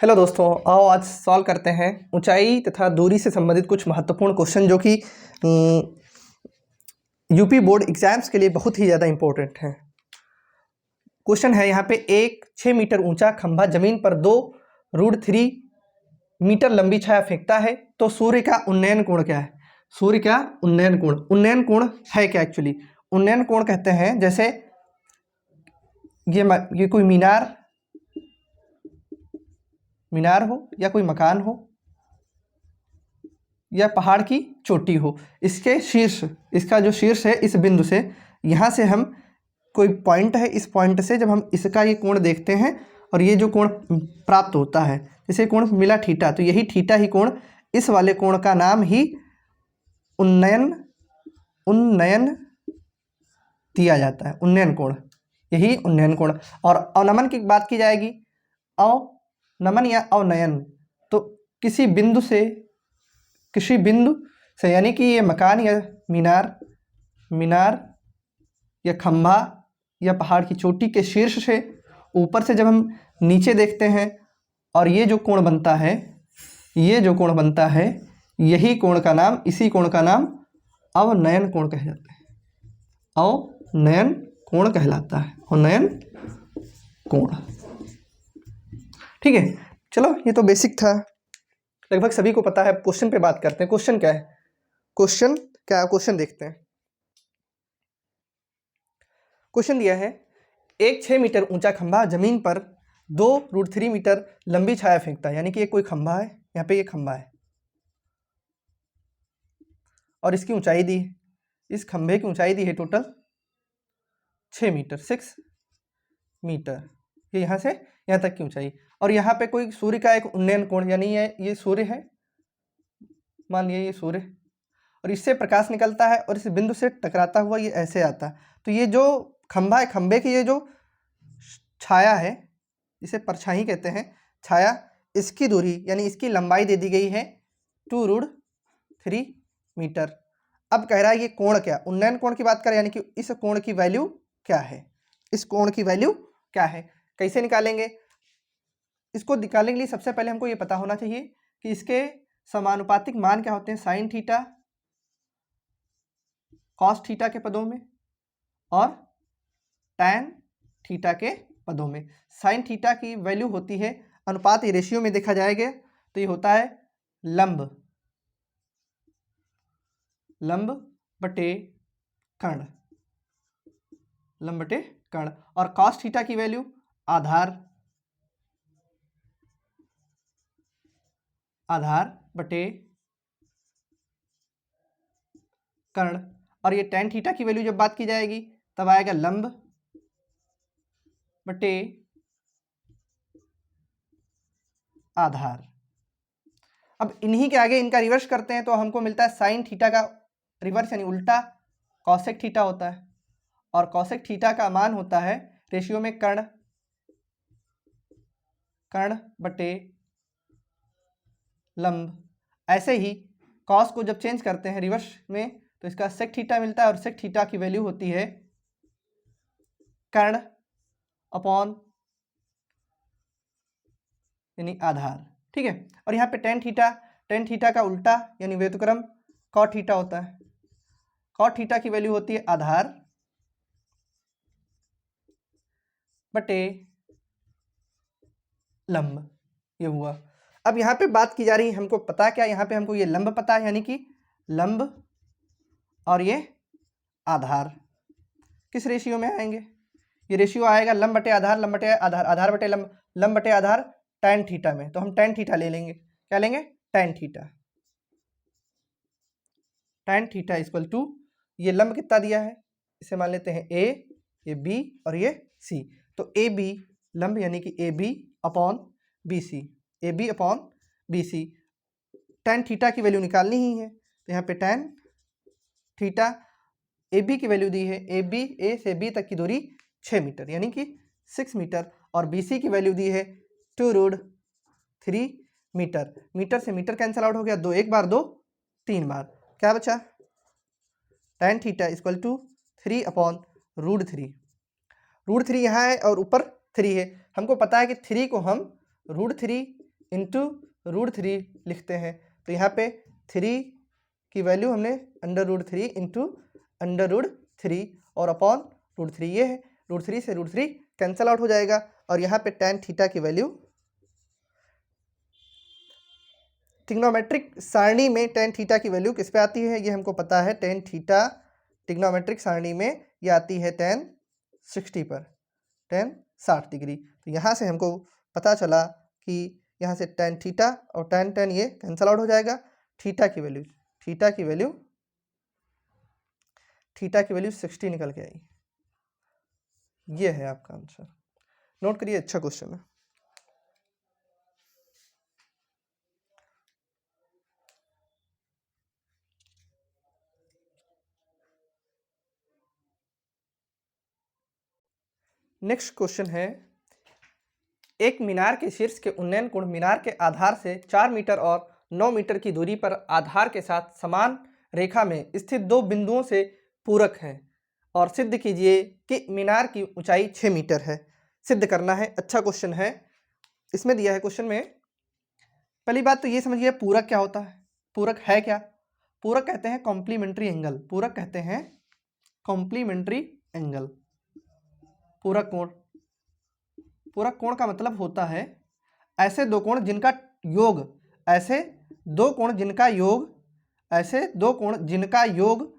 Hello दोस्तों, आओ आज सॉल्व करते हैं ऊंचाई तथा दूरी से संबंधित कुछ महत्वपूर्ण क्वेश्चन जो कि यूपी बोर्ड एग्जाम्स के लिए बहुत ही ज़्यादा इम्पोर्टेंट है। क्वेश्चन है यहाँ पे, एक 6 मीटर ऊंचा खंभा जमीन पर 2√3 मीटर लंबी छाया फेंकता है तो सूर्य का उन्नयन कोण क्या है। सूर्य का उन्नयन कोण है क्या? एक्चुअली उन्नयन कोण कहते हैं जैसे ये कोई मीनार हो या कोई मकान हो या पहाड़ की चोटी हो, इसके शीर्ष, इसका जो शीर्ष है इस बिंदु से, यहाँ से हम कोई पॉइंट है, इस पॉइंट से जब हम इसका ये कोण देखते हैं और ये जो कोण प्राप्त होता है, जैसे कोण मिला थीटा, तो यही थीटा ही कोण, इस वाले कोण का नाम ही उन्नयन दिया जाता है। उन्नयन कोण, यही उन्नयन कोण। और अवनमन की बात की जाएगी, अवनमन या अवनयन, तो किसी बिंदु से यानी कि ये मकान या मीनार या खंभा या पहाड़ की चोटी के शीर्ष से ऊपर से जब हम नीचे देखते हैं और ये जो कोण बनता है, यही कोण का नाम, इसी कोण का नाम अवनयन कोण कहा जाता है। अवनयन कोण कहलाता है, अवनयन कोण। ठीक है, चलो ये तो बेसिक था, लगभग सभी को पता है। क्वेश्चन पे बात करते हैं। क्वेश्चन क्या है? क्वेश्चन देखते हैं। क्वेश्चन दिया है, एक 6 मीटर ऊंचा खंभा जमीन पर 2√3 मीटर लंबी छाया फेंकता है। यानी कि ये कोई खंभा है, यहाँ पे ये खंभा है और इसकी ऊंचाई दी है, इस खंभे की ऊंचाई दी है टोटल 6 मीटर, 6 मीटर, ये यहाँ से यहाँ तक की ऊंचाई। और यहाँ पे कोई सूर्य का एक उन्नयन कोण, यानी ये सूर्य है, मान लिया ये सूर्य, और इससे प्रकाश निकलता है और इस बिंदु से टकराता हुआ ये ऐसे आता है। तो ये जो खंभा है, खंभे की ये जो छाया है, इसे परछाई कहते हैं, छाया, इसकी दूरी यानी इसकी लंबाई दे दी गई है 2√3 मीटर। अब कह रहा है ये कोण क्या, उन्नयन कोण की बात करें, यानी कि इस कोण की वैल्यू क्या है, इस कोण की वैल्यू क्या है। कैसे निकालेंगे? इसको निकालने के लिए सबसे पहले हमको ये पता होना चाहिए कि इसके समानुपातिक मान क्या होते हैं, साइन थीटा कॉस थीटा के पदों में और टैन थीटा के पदों में। साइन थीटा की वैल्यू होती है अनुपात, ये रेशियो में देखा जाएगा तो ये होता है लंब बटे कर्ण, और कॉस थीटा की वैल्यू आधार बटे कर्ण, और ये टैन थीटा की वैल्यू जब बात की जाएगी तब आएगा लंब बटे आधार। अब इन्हीं के आगे इनका रिवर्स करते हैं तो हमको मिलता है साइन थीटा का रिवर्स यानी उल्टा कॉसेक थीटा होता है, और कॉसेक थीटा का मान होता है रेशियो में कर्ण बटे लंब। ऐसे ही कॉस को जब चेंज करते हैं रिवर्स में तो इसका सेक थीटा मिलता है, और सेक थीटा की वैल्यू होती है कर्ण अपॉन यानी आधार। ठीक है, और यहाँ पे टेन थीटा का उल्टा यानी व्युत्क्रम कॉट थीटा होता है, कॉट थीटा की वैल्यू होती है आधार बटे लंब, ये हुआ। अब यहाँ पे बात की जा रही है, हमको पता क्या, यहाँ पे हमको ये लंब पता है, यानी कि लंब और ये आधार किस रेशियो में आएंगे, ये रेशियो आएगा लंब बटे आधार, आधार बटे लंब बटे आधार टैन थीटा में। तो हम टैन थीटा ले लेंगे, क्या लेंगे, टैन थीटा इक्वल टू, ये लंब कितना दिया है, इसे मान लेते हैं ए, ये बी और ये सी, तो ए बी लंब यानी कि A B upon B C, tan theta की वैल्यू निकालनी ही है, तो यहाँ पे टैन थीटा, ए बी की वैल्यू दी है, ए से बी तक की दूरी 6 मीटर यानी कि 6 मीटर, और बी सी की वैल्यू दी है 2√3 मीटर। मीटर से मीटर कैंसिल आउट हो गया, 2 एक बार 2 3 बार, क्या बचा, टैन थीटा इक्वल टू 3/√3। √3 यहाँ है और ऊपर 3 है, हमको पता है कि 3 को हम √3 इंटू √3 लिखते हैं। तो यहाँ पे 3 की वैल्यू हमने √3 इंटू √3 और अपॉन √3 ये है। √3 से √3 कैंसल आउट हो जाएगा और यहाँ पे tan थीटा की वैल्यू, ट्रिग्नोमेट्रिक सारणी में tan थीटा की वैल्यू किस पे आती है ये हमको पता है। tan थीटा ट्रिग्नोमेट्रिक सारणी में ये आती है tan 60 पर, tan 60 डिग्री। तो यहाँ से हमको पता चला कि यहाँ से tan थीटा और tan ये कैंसल आउट हो जाएगा। थीटा की वैल्यू 60 निकल के आई। ये है आपका आंसर, नोट करिए, अच्छा क्वेश्चन है। नेक्स्ट क्वेश्चन है, एक मीनार के शीर्ष के उन्नयन कोण मीनार के आधार से 4 मीटर और 9 मीटर की दूरी पर आधार के साथ समान रेखा में स्थित दो बिंदुओं से पूरक है और सिद्ध कीजिए कि मीनार की ऊंचाई 6 मीटर है। सिद्ध करना है। अच्छा क्वेश्चन है। इसमें दिया है क्वेश्चन में, पहली बात तो ये समझिए पूरक क्या होता है। पूरक है क्या? पूरक कहते हैं कॉम्प्लीमेंट्री एंगल। पूरक कहते हैं कॉम्प्लीमेंट्री एंगल। पूरक कोण, पूरक कोण का मतलब होता है ऐसे दो कोण जिनका योग, ऐसे दो कोण जिनका योग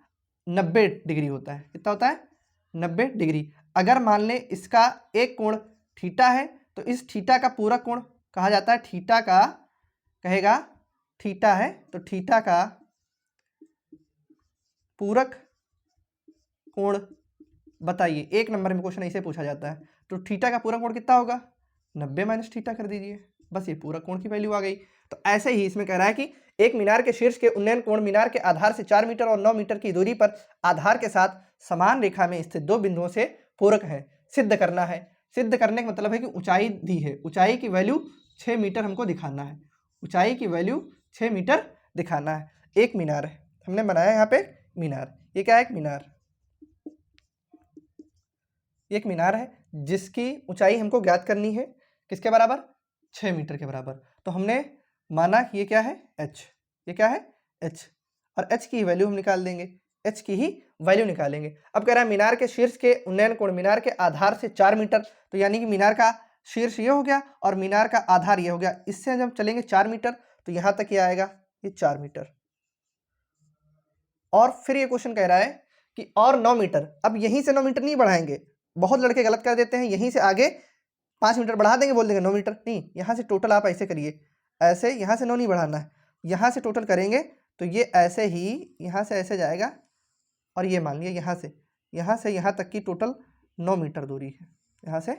90 डिग्री होता है। कितना होता है? 90 डिग्री। अगर मान लें इसका एक कोण थीटा है तो इस थीटा का पूरक कोण कहा जाता है, थीटा का कहेगा, थीटा है तो थीटा का पूरक कोण बताइए। एक नंबर में क्वेश्चन ऐसे पूछा जाता है। तो थीटा का पूरक कोण कितना होगा? 90 माइनस थीटा कर दीजिए, बस ये पूरक कोण की वैल्यू आ गई। तो ऐसे ही इसमें कह रहा है कि एक मीनार के शीर्ष के उन्नयन कोण मीनार के आधार से 4 मीटर और 9 मीटर की दूरी पर आधार के साथ समान रेखा में स्थित दो बिंदुओं से पूरक है। सिद्ध करना है। सिद्ध करने का मतलब है कि ऊंचाई दी है, ऊंचाई की वैल्यू 6 मीटर हमको दिखाना है। ऊंचाई की वैल्यू 6 मीटर दिखाना है। एक मीनार है, हमने बनाया यहाँ पे मीनार। ये क्या है? एक मीनार। एक मीनार है जिसकी ऊंचाई हमको ज्ञात करनी है। किसके बराबर? 6 मीटर के बराबर। तो हमने माना कि ये क्या है? h। ये क्या है? h। और h की वैल्यू हम निकाल देंगे, h की ही वैल्यू निकालेंगे। अब कह रहा है मीनार के शीर्ष के उन्नयन कोण मीनार के आधार से 4 मीटर, तो यानी कि मीनार का शीर्ष ये हो गया और मीनार का आधार ये हो गया। इससे जब चलेंगे 4 मीटर तो यहां तक ये आएगा, ये 4 मीटर। और फिर ये क्वेश्चन कह रहा है कि और 9 मीटर। अब यहीं से 9 मीटर नहीं बढ़ाएंगे, बहुत लड़के गलत कर देते हैं, यहीं से आगे 5 मीटर बढ़ा देंगे, बोल देंगे 9 मीटर। नहीं, यहाँ से टोटल आप ऐसे करिए, ऐसे यहाँ से 9 नहीं बढ़ाना है, यहाँ से टोटल करेंगे तो ये ऐसे ही यहाँ से ऐसे जाएगा और ये मान लिया यहाँ से यहाँ तक की टोटल 9 मीटर दूरी है। यहाँ से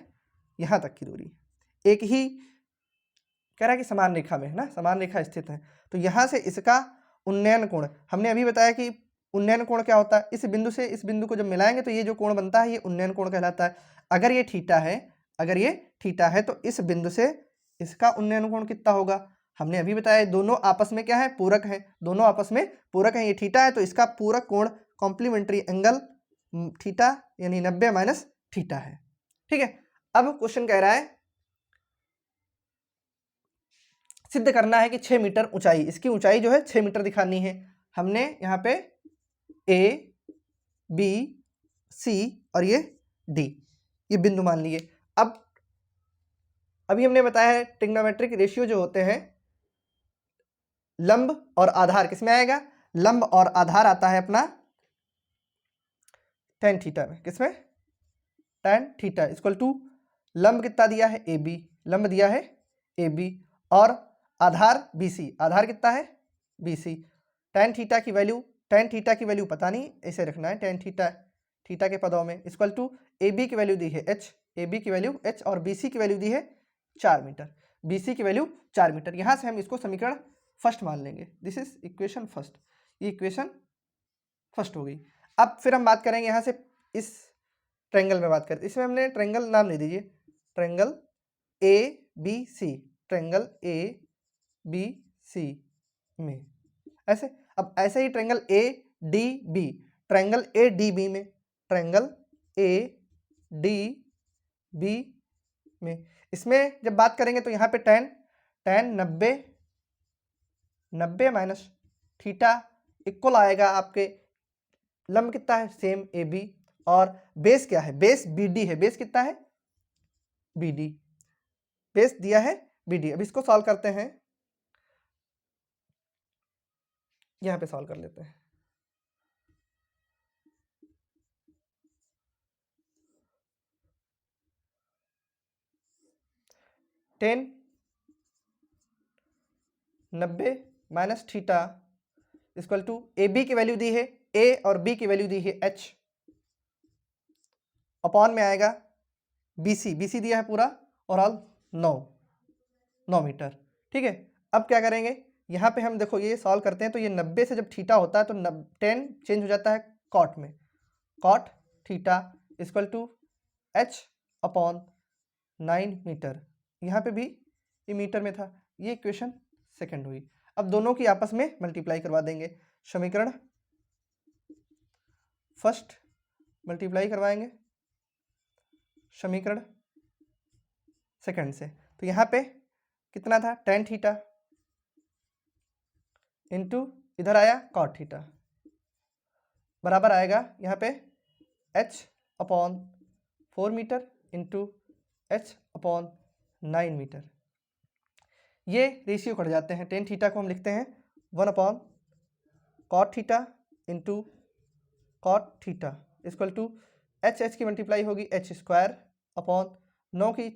यहाँ तक की दूरी एक ही कह रहा है कि समान रेखा में है ना, समान रेखा स्थित है। तो यहाँ से इसका उन्नयन कोण, हमने अभी बताया कि उन्नयन कोण क्या होता है। इस बिंदु से इस बिंदु को जब मिलाएंगे तो ये जो कोण बनता है ये उन्नयन कोण कहलाता है। अगर ये थीटा है, अगर ये थीटा है तो इस बिंदु से इसका उन्नयन कोण कितना होगा? हमने अभी बताया दोनों आपस में क्या है? पूरक है। दोनों आपस में पूरक है। ये थीटा है तो इसका पूरक कोण कॉम्प्लीमेंट्री एंगल थीटा यानी 90 माइनस थीटा है। ठीक है। अब क्वेश्चन कह रहा है सिद्ध करना है कि 6 मीटर ऊंचाई, इसकी ऊंचाई जो है 6 मीटर दिखानी है। हमने यहाँ पे ए, बी, सी और ये डी ये बिंदु मान लिए। अब अभी हमने बताया है ट्रिग्नोमेट्रिक रेशियो जो होते हैं, लंब और आधार किसमें आएगा? लंब और आधार आता है अपना tan थीटा में। किसमें? tan थीटा इक्वल टू लंब कितना दिया है? ए बी, लंब दिया है ए बी और आधार बी सी, आधार कितना है? B C. tan थीटा की वैल्यू पता नहीं, ऐसे रखना है tan थीटा के पदों में इक्वल टू ए बी की वैल्यू दी है h, ए बी की वैल्यू h और बी सी की वैल्यू दी है 4 मीटर। बी सी की वैल्यू 4 मीटर। यहाँ से हम इसको समीकरण फर्स्ट मान लेंगे। दिस इज इक्वेशन फर्स्ट, ये इक्वेशन फर्स्ट हो गई। अब फिर हम बात करेंगे यहाँ से इस ट्रायंगल में बात करें। इसमें हमने ट्रायंगल नाम ले दीजिए, triangle A B C, triangle A B C में ऐसे। अब ऐसे ही triangle A D B, triangle A D B में, ट्रायंगल ए डी बी में, इसमें जब बात करेंगे तो यहाँ पे tan tan 90 minus theta equal आएगा आपके लंब कितना है सेम ए बी, और बेस क्या है, बेस बी डी है, बेस कितना है बी डी, बेस दिया है बी डी। अब इसको सॉल्व करते हैं, यहां पे सॉल्व कर लेते हैं। Tan 90 minus theta equal to A B की वैल्यू दी है ए और बी की वैल्यू दी है एच, अपॉन में आएगा बी सी दिया है पूरा और ऑल 9 मीटर। ठीक है, अब क्या करेंगे, यहाँ पे हम देखो ये सॉल्व करते हैं तो ये 90 से जब थीटा होता है तो 10 चेंज हो जाता है कॉट में, cot theta equal to H upon 9 meter. यहाँ पे भी ये मीटर में था, ये इक्वेशन सेकंड हुई। अब दोनों की आपस में मल्टीप्लाई करवा देंगे, समीकरण फर्स्ट मल्टीप्लाई करवाएंगे समीकरण सेकंड से, तो यहाँ पे कितना था tan थीटा इंटू इधर आया cot थीटा बराबर आएगा यहाँ पे h upon 4 meter into h upon 9 meter. ये रेशियो कट जाते हैं, tan थीटा को हम लिखते हैं 1 upon cot theta into cot theta equal to h की मल्टीप्लाई होगी h स्क्वायर अपॉन 9 की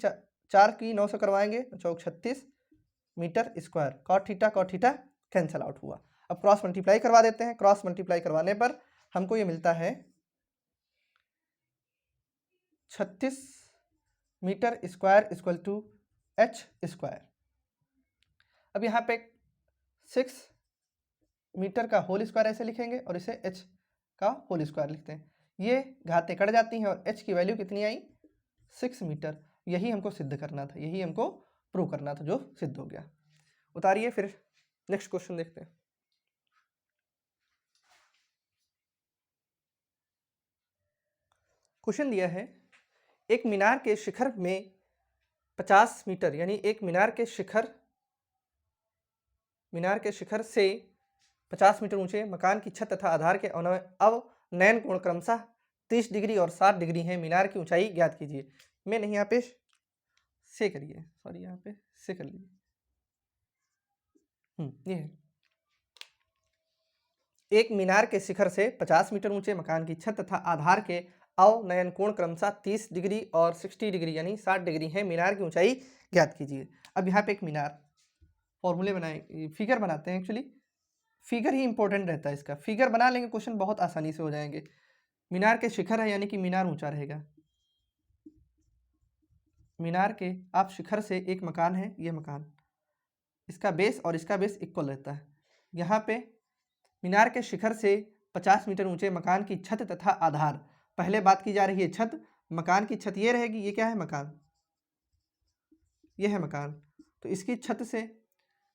4 की 9 से करवाएंगे तो चौक 36 meter square, cot theta cancel out हुआ। अब क्रॉस मल्टीप्लाई करवा देते हैं, क्रॉस मल्टीप्लाई करवाने पर हमको ये मिलता है 36 meter square equal to H square. अब यहाँ पे 6 मीटर का होल स्क्वायर ऐसे लिखेंगे और इसे h का होल स्क्वायर लिखते हैं, ये घातें कट जाती हैं और h की वैल्यू कितनी आई 6 मीटर। यही हमको सिद्ध करना था, यही हमको प्रूव करना था, जो सिद्ध हो गया। उतारिए फिर नेक्स्ट क्वेश्चन देखते हैं। क्वेश्चन दिया है एक मीनार के शिखर में 50 मीटर यानी एक मीनार के शिखर से 50 मीटर ऊंचे मकान की छत तथा आधार के अवनयन कोण क्रमशः 30 डिग्री और 60 डिग्री है, मीनार की ऊंचाई ज्ञात कीजिए। मैं नहीं यहाँ पे से करिए, सॉरी यहाँ पे से कर लीजिए। ये है एक मीनार के शिखर से 50 मीटर ऊंचे मकान की छत तथा आधार के अवनयन कोण क्रमशः 30 डिग्री और 60 डिग्री यानी 60 डिग्री है, मीनार की ऊंचाई ज्ञात कीजिए। अब यहाँ पे एक मीनार फॉर्मूले बनाए, फिगर बनाते हैं, एक्चुअली फिगर ही इंपॉर्टेंट रहता है, इसका फिगर बना लेंगे क्वेश्चन बहुत आसानी से हो जाएंगे। मीनार के शिखर है यानी कि मीनार ऊंचा रहेगा, मीनार के आप शिखर से एक मकान है, ये मकान, इसका बेस और इसका बेस इक्वल रहता है। यहाँ पे मीनार के शिखर से 50 मीटर ऊंचे मकान की छत तथा आधार, पहले बात की जा रही है छत, मकान की छत ये रहेगी, ये क्या है मकान, ये है मकान, तो इसकी छत से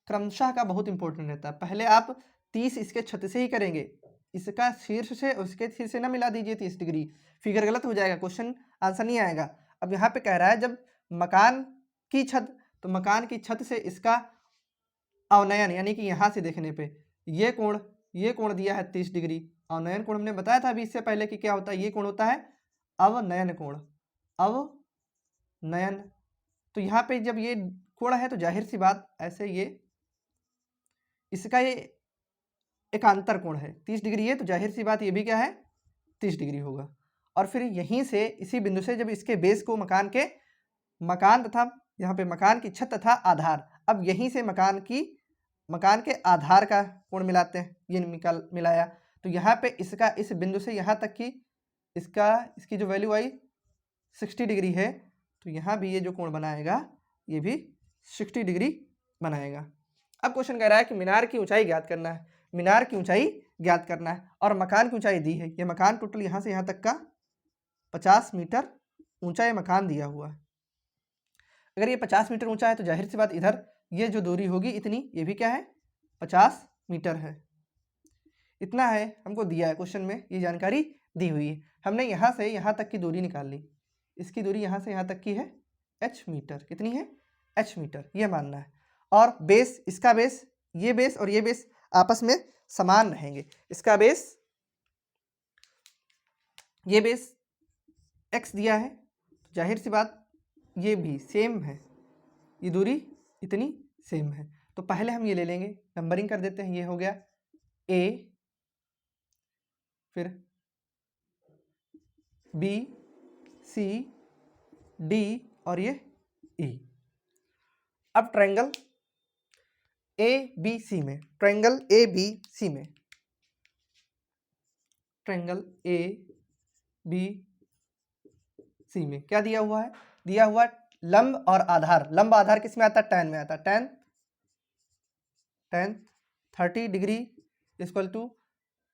क्रमशः का बहुत इंपॉर्टेंट रहता है। पहले आप 30 इसके छत से ही करेंगे, इसका शीर्ष से और इसके शीर्ष से ना मिला दीजिए 30 डिग्री, फिगर गलत हो जाएगा, क्वेश्चन आंसर नहीं आएगा। अब यहाँ पे कह रहा है जब मकान की छत, तो मकान की छत से इसका अवनयन यानी कि यहाँ से देखने पे ये कोण दिया है 30 डिग्री। अवनयन कोण हमने बताया था अभी इससे पहले कि क्या होता है, ये कोण होता है अवनयन कोण, अवनयन। तो यहाँ पे जब ये कोण है तो जाहिर सी बात ऐसे ये इसका ये एकांतर कोण है 30 डिग्री है, तो जाहिर सी बात ये भी क्या है 30 डिग्री होगा। और फिर यहीं से इसी बिंदु से जब इसके बेस को मकान तथा यहाँ पे मकान की छत तथा आधार, अब यहीं से मकान के आधार का कोण मिलाते हैं, ये मिलाया, तो यहाँ पे इसका इस बिंदु से यहाँ तक की इसकी जो वैल्यू आई 60 डिग्री है, तो यहाँ भी ये जो कोण बनाएगा ये भी 60 डिग्री बनाएगा। अब क्वेश्चन कह रहा है कि मीनार की ऊंचाई ज्ञात करना है, मीनार की ऊंचाई ज्ञात करना है और मकान की ऊंचाई दी है, ये मकान टोटल यहाँ से यहाँ तक का 50 मीटर ऊंचा ये मकान दिया हुआ है। अगर ये 50 मीटर ऊंचा है तो जाहिर सी बात इधर ये जो दूरी होगी इतनी, ये भी क्या है 50 मीटर है, इतना है हमको दिया है क्वेश्चन में, ये जानकारी दी हुई है। हमने यहाँ से यहाँ तक की दूरी निकाल ली, इसकी दूरी यहाँ से यहाँ तक की है h मीटर, कितनी है h मीटर, ये मानना है। और बेस, इसका बेस, ये बेस और ये बेस आपस में समान रहेंगे। इसका बेस, ये बेस x दिया है, जाहिर सी बात ये भी सेम है, ये दूरी इतनी सेम है। तो पहले हम ये ले लेंगे, नंबरिंग कर देते हैं। ये हो गया a, फिर b, c, d और ये e। अब ट्रायंगल ABC में, ट्रायंगल ABC में, ट्रायंगल ABC में क्या दिया हुआ है? दिया हुआ लंब और आधार। लंब आधार किस में आता है? tan में आता है। tan 30 degree equal to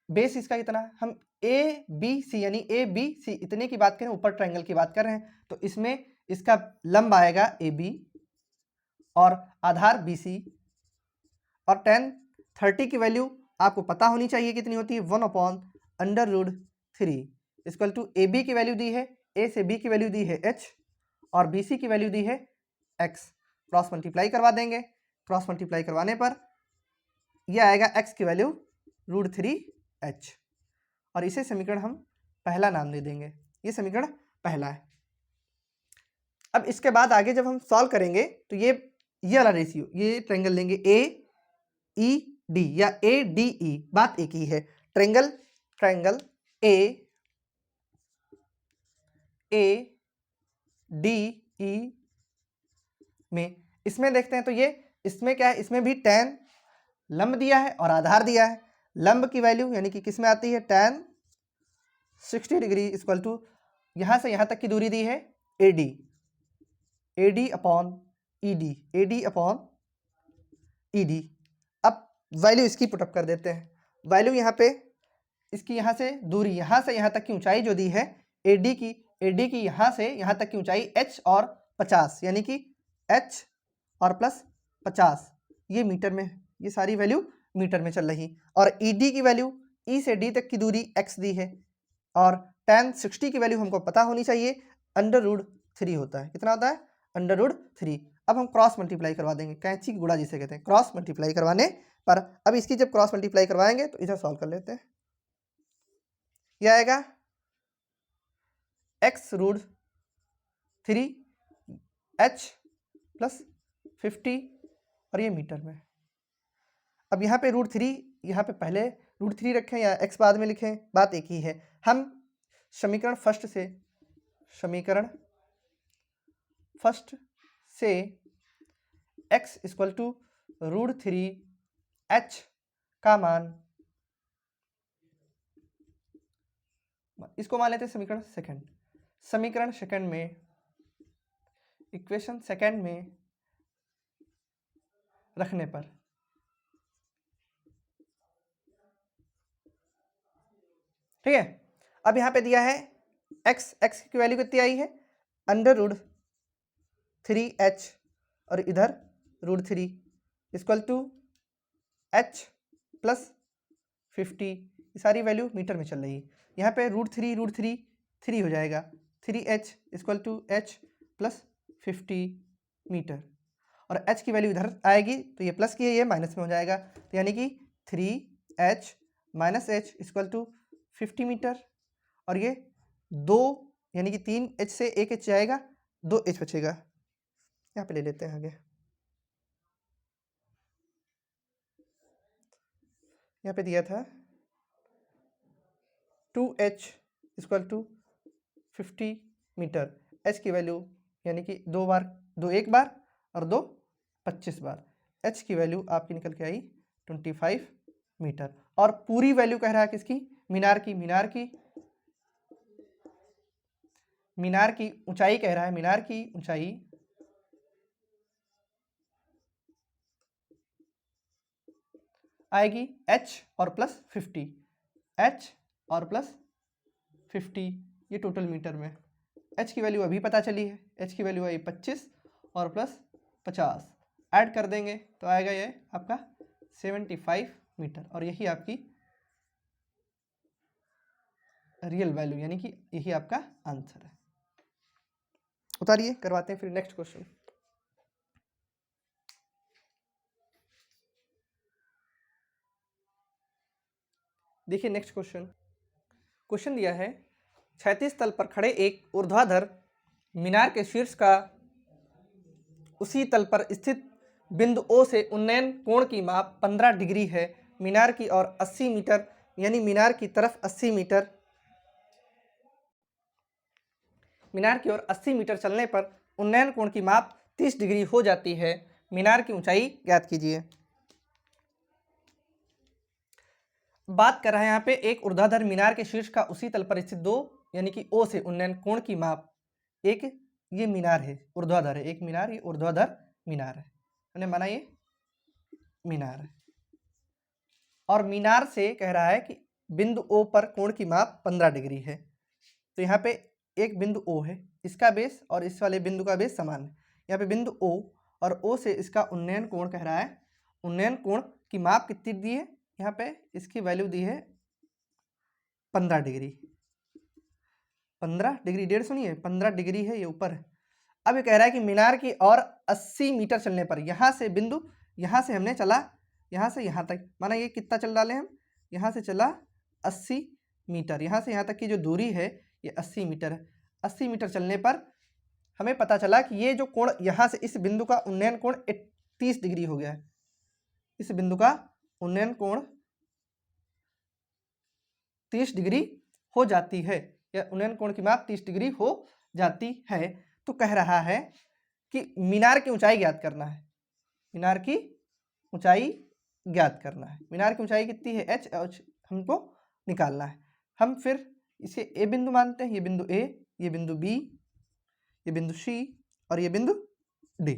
base इसका कितना है? हम ABC यानी ABC इतने की बात करें, ऊपर ट्रायंगल की बात कर रहे हैं, तो इसमें इसका लंब आएगा AB और आधार BC, और tan 30 की वैल्यू आपको पता होनी चाहिए कितनी होती है, 1/√3 इक्वल टू AB की वैल्यू दी है, A से B की वैल्यू दी है h और BC की वैल्यू दी है x। क्रॉस मल्टीप्लाई करवा देंगे, क्रॉस मल्टीप्लाई करवाने पर यह आएगा x की वैल्यू √3h, और इसे समीकरण हम पहला नाम दे देंगे। ये समीकरण पहला है। अब इसके बाद आगे जब हम सॉल्व करेंगे तो ये वाला रेशियो, ये ट्रायंगल लेंगे AED या ADE, बात एक ही है। ट्रायंगल ADE में इसमें देखते हैं तो ये इसमें क्या है, इसमें भी tan लंब दिया है और आधार दिया है। लंब की वैल्यू यानी कि किस में आती है, tan 60 डिग्री इक्वल टू यहां से यहां तक की दूरी दी है AD अपॉन ED। अब वैल्यू इसकी पुटअप कर देते हैं। वैल्यू यहाँ पे इसकी, यहाँ से दूरी, यहाँ से यहाँ तक की ऊंचाई जो दी है AD की यहाँ से यहाँ तक की ऊंचाई h और 50 यानी कि h और प्लस 50, ये मीटर में, ये सारी वैल्यू मीटर में चल रही। और ED की वैल्यू, E से D तक की दूरी x दी है, और tan 60 की वैल्यू हमको पता होनी चाहिए, √3 होता है। कितना होता है? √3। अब हम क्रॉस मल्टीप्लाई करवा देंगे, कैंची की गुणा जिसे कहते हैं, क्रॉस मल्टीप्लाई करवाने पर अब इसकी जब क्रॉस मल्टीप्लाई करवाएंगे तो इधर सॉल्व कर लेते हैं। यह आएगा x√3h प्लस 50, और ये मीटर में। अब यहाँ पे √3, यहाँ पे पहले √3 रखें या x बाद में लिखें, बात एक ही है। हम समीकरण फर्स्ट से x इक्वल टू √3h का मान, इसको मान लेते हैं समीकरण सेकंड में, इक्वेशन सेकंड में रखने पर ठीक है। अब यहाँ पे दिया है x की वैल्यू कितनी आई है, √3h, और इधर √3 इक्वल टू h प्लस 50, ये सारी वैल्यू मीटर में चल रही है। यहाँ पे √3 3 हो जाएगा, 3h equal to h plus 50 meter, और h की वैल्यू इधर आएगी तो ये प्लस की है, ये माइनस में हो जाएगा, तो यानी कि 3h minus h equal to 50 meter, और ये 2 यानी कि 3h से 1h जाएगा, 2h बचेगा। यहाँ पे ले लेते हैं आगे, यहाँ पे दिया था 2h equal to 50 meter, h की वैल्यू यानी कि 2 एक बार और 2 25 बार, h की वैल्यू आपकी निकल के आई 25 मीटर। और पूरी वैल्यू कह रहा है किसकी, मीनार की ऊंचाई कह रहा है, मीनार की ऊंचाई आएगी h और प्लस 50, h और प्लस 50, ये टोटल मीटर में। h की वैल्यू अभी पता चली है, h की वैल्यू आई 25 और प्लस 50, ऐड कर देंगे तो आएगा ये आपका 75 मीटर, और यही आपकी रियल वैल्यू यानी कि यही आपका आंसर है। उतारिए, करवाते हैं फिर नेक्स्ट क्वेश्चन। देखिए नेक्स्ट क्वेश्चन दिया है, क्षैतिज तल पर खड़े एक ऊर्ध्वाधर मीनार के शीर्ष का उसी तल पर स्थित बिंदु O से उन्नयन कोण की माप 15 डिग्री है। मीनार की ओर 80 मीटर, यानी मीनार की तरफ 80 मीटर, मीनार की ओर 80 मीटर चलने पर उन्नयन कोण की माप 30 डिग्री हो जाती है। मीनार की ऊंचाई ज्ञात कीजिए। बात कर रहे हैं यहाँ पे एक ऊर्ध्वाधर मीनार के शीर्ष का उसी तल पर स्थित दो, यानी कि O से उन्नयन कोण की माप। एक ये मीनार है, ऊर्ध्वाधर है, एक मीनार, ये ऊर्ध्वाधर मीनार है, मैंने माना ये मीनार है, और मीनार से कह रहा है कि बिंदु O पर कोण की माप 15 डिग्री है। तो यहाँ पे एक बिंदु O है, इसका बेस और इस वाले बिंदु का बेस समान है। यहाँ पे बिंदु O और O से इसका उन्नयन कोण कह रहा है। उन्नयन कोण की माप कितनी दी है, यहाँ पे इसकी वैल्यू दी है 15 डिग्री। 15 डिग्री, 150 नहीं है, 15 डिग्री है, ये ऊपर है। अब ये कह रहा है कि मीनार की और 80 मीटर चलने पर, यहाँ से बिंदु, यहाँ से हमने चला यहाँ से यहाँ तक, माना ये कितना चल डाले हम, यहाँ से चला 80 मीटर, यहाँ से यहाँ तक की जो दूरी है ये 80 मीटर है। 80 मीटर चलने पर हमें पता चला कि ये जो कोण यहाँ से इस बिंदु का उन्नयन कोण 30 डिग्री हो गया है। इस बिंदु का उन्नयन कोण 30 डिग्री हो जाती है, या उन्नयन कोण की माप 30 डिग्री हो जाती है। तो कह रहा है कि मीनार की ऊंचाई ज्ञात करना है। मीनार की ऊंचाई ज्ञात करना है। मीनार की ऊंचाई कितनी है, h हमको निकालना है। हम फिर इसे ए बिंदु मानते हैं, ये बिंदु ए, ये बिंदु बी, ये बिंदु सी और ये बिंदु डी।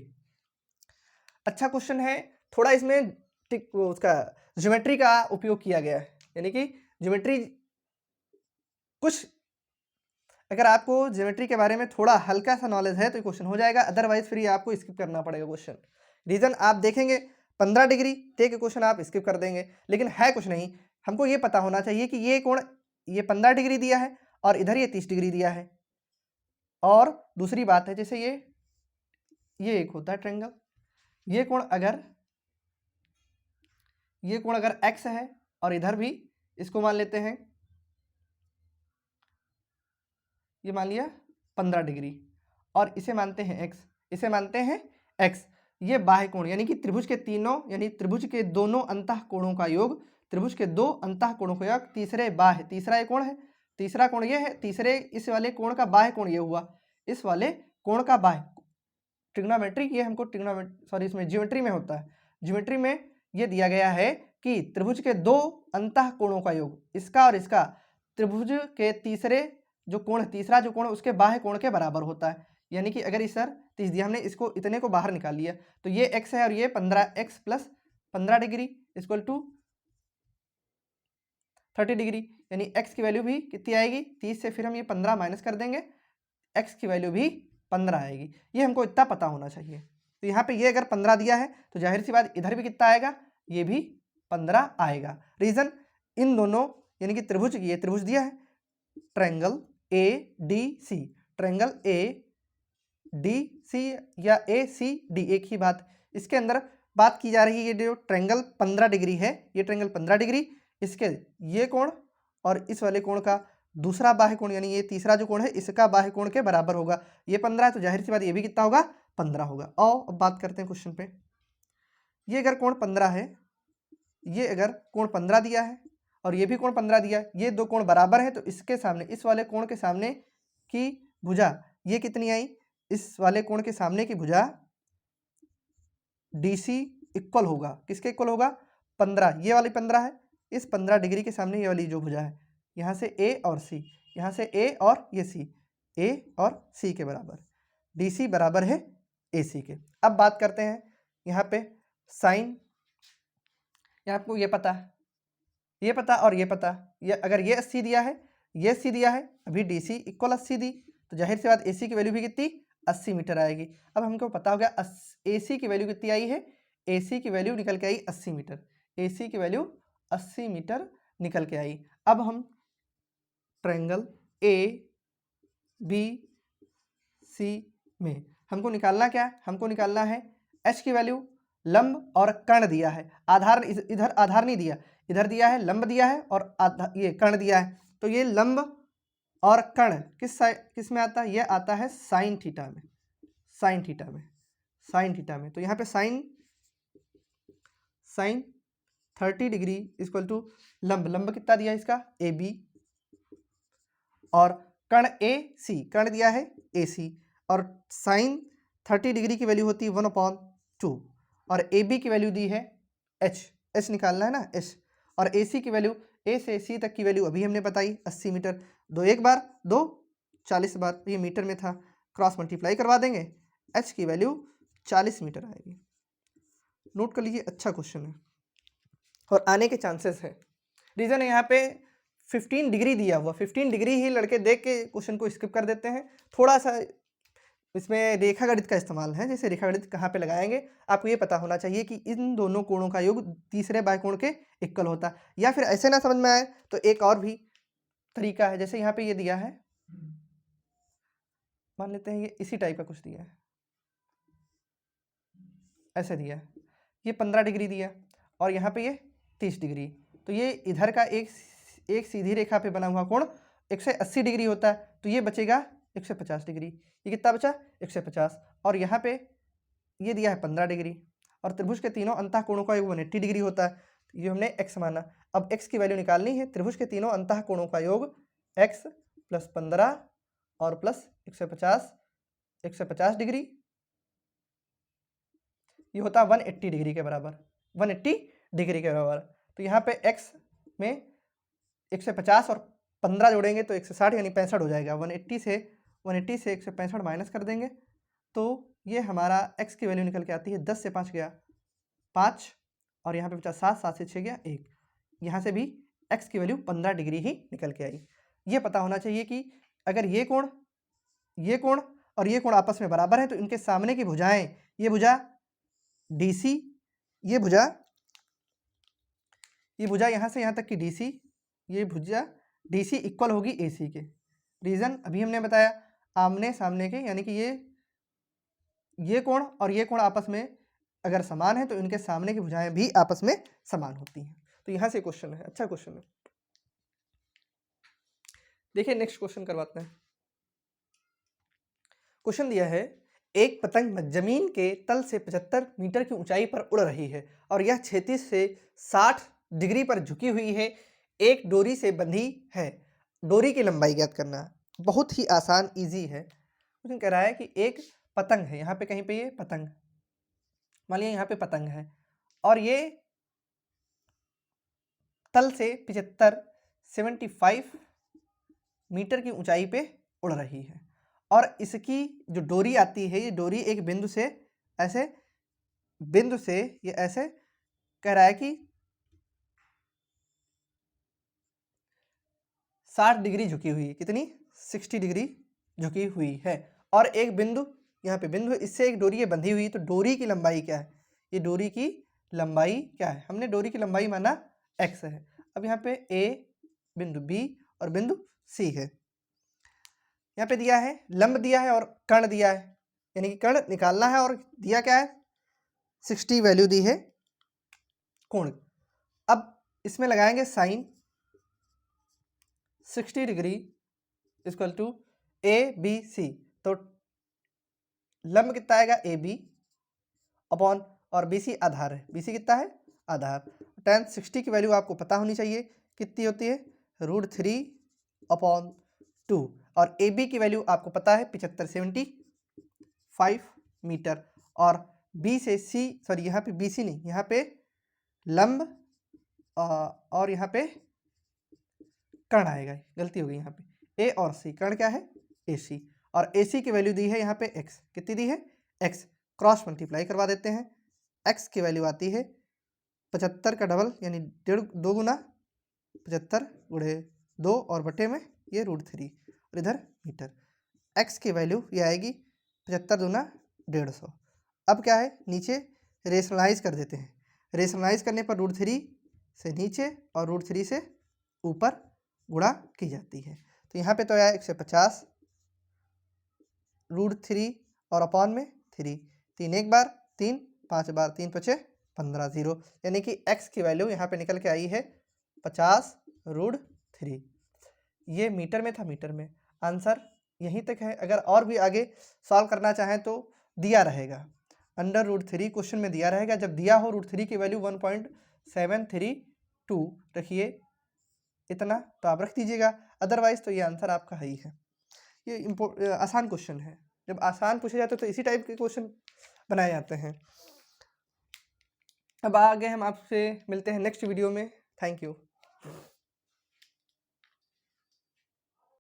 अच्छा क्वेश्चन है, थोड़ा इसमें उसका ज्योमेट्री का उपयोग किया गया है, यानी कि ज्योमेट्री कुछ, अगर आपको ज्योमेट्री के बारे में थोड़ा हल्का सा नॉलेज है तो ये क्वेश्चन हो जाएगा, अदरवाइज फिर ये आपको स्किप करना पड़ेगा क्वेश्चन। रीजन आप देखेंगे 15 डिग्री ते के क्वेश्चन आप स्किप कर देंगे, लेकिन है कुछ नहीं, हमको ये पता होना चाहिए कि ये कोण ये 15 डिग्री दिया है और इधर ये 30 डिग्री दिया है। और दूसरी बात है, जैसे ये एक होता है ट्रायंगल, ये कोण अगर x है और इधर भी इसको मान लेते हैं, ये मान लिया 15 डिग्री, और इसे मानते हैं x, इसे मानते हैं x। ये बाह्य कोण, यानी कि त्रिभुज के तीनों, यानी त्रिभुज के दोनों अंतः कोणों का योग, त्रिभुज के दो अंतः कोणों का योग, तीसरे बाह्य, तीसरा ये कोण है, तीसरा कोण ये है, तीसरे इस वाले कोण का बाह्य कोण ये हुआ, इस वाले कोण का बाह्य। ट्रिग्नोमेट्री, ये हमको इसमें ज्योमेट्री में होता है। ज्योमेट्री में ये दिया गया है कि त्रिभुज के दो अंतः कोणों का योग, इसका और इसका, त्रिभुज के तीसरे जो कोण है, तीसरा जो कोण है उसके बाह्य कोण के बराबर होता है। यानी कि अगर इस सर 30 दिया, हमने इसको इतने को बाहर निकाल लिया, तो ये x है और ये 15x plus 15 degree equal to 30 degree, यानी x की वैल्यू भी कितनी आएगी, 30 से फिर हम ये 15 माइनस कर देंगे, x की वैल्यू भी 15 आएगी। ये हमको इतना पता होना चाहिए। तो यहाँ पे ये अगर 15 दिया है तो जाहिर सी बात इधर भी कितना आएगा, ये भी 15 आएगा। रीजन इन दोनों, यानी कि त्रिभुज, ये त्रिभुज दिया है triangle A D C, triangle A D C या ए सी डी, एक ही बात। इसके अंदर बात की जा रही है, ये जो ट्रायंगल 15 डिग्री है, ये ट्रायंगल 15 डिग्री, इसके ये कोण और इस वाले कोण का दूसरा बाह्य कोण, यानी ये तीसरा जो कोण है इसका बाह्य कोण के बराबर होगा। ये 15 है तो जाहिर सी बात ये भी कितना होगा, 15 होगा। आओ अब बात करते हैं क्वेश्चन पे। ये अगर कोण 15 है, ये अगर कोण 15 दिया है और ये भी कोण 15 दिया है, ये दो कोण बराबर है, तो इसके सामने, इस वाले कोण के सामने की भुजा ये कितनी आई, इस वाले कोण के सामने की भुजा DC इक्वल होगा, किसके इक्वल होगा, 15, ये वाली 15 है, इस 15 डिग्री के सामने ये वाली जो भुजा है, यहाँ से A और C, यहाँ से A और ये C, A और C के बराबर, DC बराबर है AC के। अब बात करते हैं यहाँ पे साइन, यहाँ आपको ये पता है, ये पता और ये पता, ये अगर ये 80 दिया है, ये 80 दिया है, अभी DC इक्वल 80 दी, तो जाहिर सी बात AC की वैल्यू भी कितनी, 80 मीटर आएगी। अब हमको पता हो गया AC की वैल्यू कितनी आई है, AC की वैल्यू निकल के आई 80 मीटर, AC की वैल्यू 80 मीटर निकल के आई। अब हम ट्रायंगल ए बी सी में हमको निकालना क्या है, हमको निकालना है H की वैल्यू, लंब और कर्ण दिया है, आधार इधर आधार नहीं दिया, इधर दिया है लंब दिया है और ये कर्ण दिया है। तो ये लंब और कर्ण किस में आता है? ये आता है साइन थीटा में, साइन थीटा में, साइन थीटा में। तो यहाँ पे साइन 30 डिग्री इक्वल टू लंब कितना दिया है इसका? AB, और कर्ण AC, कर्ण दिया है AC, और साइन 30 डिग्री की वैल्यू होती है 1/2, और AB की वैल्यू दी है H निकालना है ना, H, और AC की वैल्यू A से C तक की वैल्यू अभी हमने बताई 80 मीटर, 2 एक बार 2 40 बार, ये मीटर में था, क्रॉस मल्टीप्लाई करवा देंगे, H की वैल्यू 40 मीटर आएगी। नोट कर लीजिए, अच्छा क्वेश्चन है और आने के चांसेस है। रीज़न है यहाँ पे 15 डिग्री दिया हुआ, 15 डिग्री ही लड़के देख के क्वेश्चन को स्किप कर देते हैं। थोड़ा सा इसमें रेखा गणित का इस्तेमाल है, जैसे रेखा गणित कहाँ पे लगाएंगे आपको ये पता होना चाहिए कि इन दोनों कोणों का योग तीसरे बाह्यकोण के इक्वल होता है। या फिर ऐसे ना समझ में आए तो एक और भी तरीका है, जैसे यहाँ पे ये दिया है, मान लेते हैं ये इसी टाइप का कुछ दिया है, ऐसे दिया है, ये 15 डिग्री दिया और यहाँ पे ये 30 डिग्री, तो ये इधर का एक सीधी रेखा पे बना हुआ कोण 180 डिग्री होता है, तो ये बचेगा 150 डिग्री। ये कितना बचा? 150, और यहाँ पे ये दिया है 15 डिग्री, और त्रिभुज के तीनों अंतः कोणों का योग 180 डिग्री होता है, ये हमने x माना। अब x की वैल्यू निकालनी है, त्रिभुज के तीनों अंतः कोणों का योग x प्लस 15 और प्लस 150 डिग्री, ये होता है 180 डिग्री के बराबर, 180 डिग्री के बराबर। तो यहाँ पे x में 150 और 15 जोड़ेंगे तो 160 यानी 65 हो जाएगा। 180 से 165 माइनस कर देंगे तो ये हमारा x की वैल्यू निकल के आती है 10 से 5 गया 5, और यहाँ पे बचा 7 से 6 गया 1, यहाँ से भी x की वैल्यू 15 डिग्री ही निकल के आई। ये पता होना चाहिए कि अगर ये कोण और ये कोण आपस में बराबर है तो इनके सामने की भुजाएं, ये भुजा DC, ये भुजा यहाँ से यहाँ तक की DC, ये भुजा DC इक्वल होगी AC के। रीज़न अभी हमने बताया, आमने सामने के, यानी कि ये कोण और ये कोण आपस में अगर समान है तो इनके सामने की भुजाएं भी आपस में समान होती हैं। तो यहाँ से क्वेश्चन है, अच्छा क्वेश्चन है। देखिए नेक्स्ट क्वेश्चन करवाते हैं। क्वेश्चन दिया है, एक पतंग जमीन के तल से 75 मीटर की ऊंचाई पर उड़ रही है और यह क्षैतिज से 60 डिग्री पर झुकी हुई है, एक डोरी से बंधी है, डोरी की लंबाई ज्ञात करना। बहुत ही आसान, इजी है। क्वेश्चन कह रहा है कि एक पतंग है, यहाँ पे कहीं पे ये पतंग, मान लिया यहाँ पे पतंग है और ये तल से 75 मीटर की ऊंचाई पे उड़ रही है और इसकी जो डोरी आती है, ये डोरी एक बिंदु से ये ऐसे कह रहा है कि 60 डिग्री झुकी हुई है, कितनी? 60 डिग्री झुकी हुई है, और एक बिंदु, यहाँ पे बिंदु है, इससे एक डोरी ये बंधी हुई है, तो डोरी की लंबाई क्या है? ये डोरी की लंबाई क्या है? हमने डोरी की लंबाई माना x है। अब यहाँ पे A, बिंदु B और बिंदु C है। यहाँ पे दिया है लंब दिया है और कर्ण दिया है, यानी कि कर्ण निकालना है, और दिया क्या है? 60 वैल्यू दी है कोण। अब इसमें लगाएंगे sine 60 degree equal to ABC, तो लंब कितना आएगा? AB अपॉन, और BC आधार है, BC कितना है? आधार। tan 60 की वैल्यू आपको पता होनी चाहिए, कितनी होती है? √3/2, और AB की वैल्यू आपको पता है 75 मीटर, और B से C, सॉरी यहाँ पे BC नहीं, यहाँ पे लंब और यहाँ पे कर्ण आएगा, गलती हो गई, यहाँ पे A और C, कर्ण क्या है? AC, और AC की वैल्यू दी है यहाँ पे x, कितनी दी है? x, क्रॉस मल्टीप्लाई करवा देते हैं, x की वैल्यू आती है 75 का डबल यानी 2 गुना 75 गुणे 2 और बटे में ये √3 और इधर मीटर, x की वैल्यू ये आएगी 75 दूना 150। अब क्या है, नीचे रेशनलाइज कर देते हैं, रेशनलाइज करने पर √3 से नीचे और √3 से ऊपर गुणा की जाती है, तो यहाँ पे तो आया 150 √3 और अपॉन में 3, 3 एक बार 3 5 बार 3 पचे 15 0, यानी कि x की वैल्यू यहाँ पे निकल के आई है 50√3। ये मीटर में था, मीटर में। आंसर यहीं तक है। अगर और भी आगे सॉल्व करना चाहें तो दिया रहेगा, √3 क्वेश्चन में दिया रहेगा। जब दिया हो √3 की वैल्यू 1.732 रखिए, इतना तो आप रख दीजिएगा, अदरवाइज तो ये आंसर आपका है ही है। ये आसान क्वेश्चन है। जब आसान पूछे जाते तो इसी टाइप के क्वेश्चन बनाए जाते हैं। अब आगे हम आपसे मिलते हैं नेक्स्ट वीडियो में। Thank you.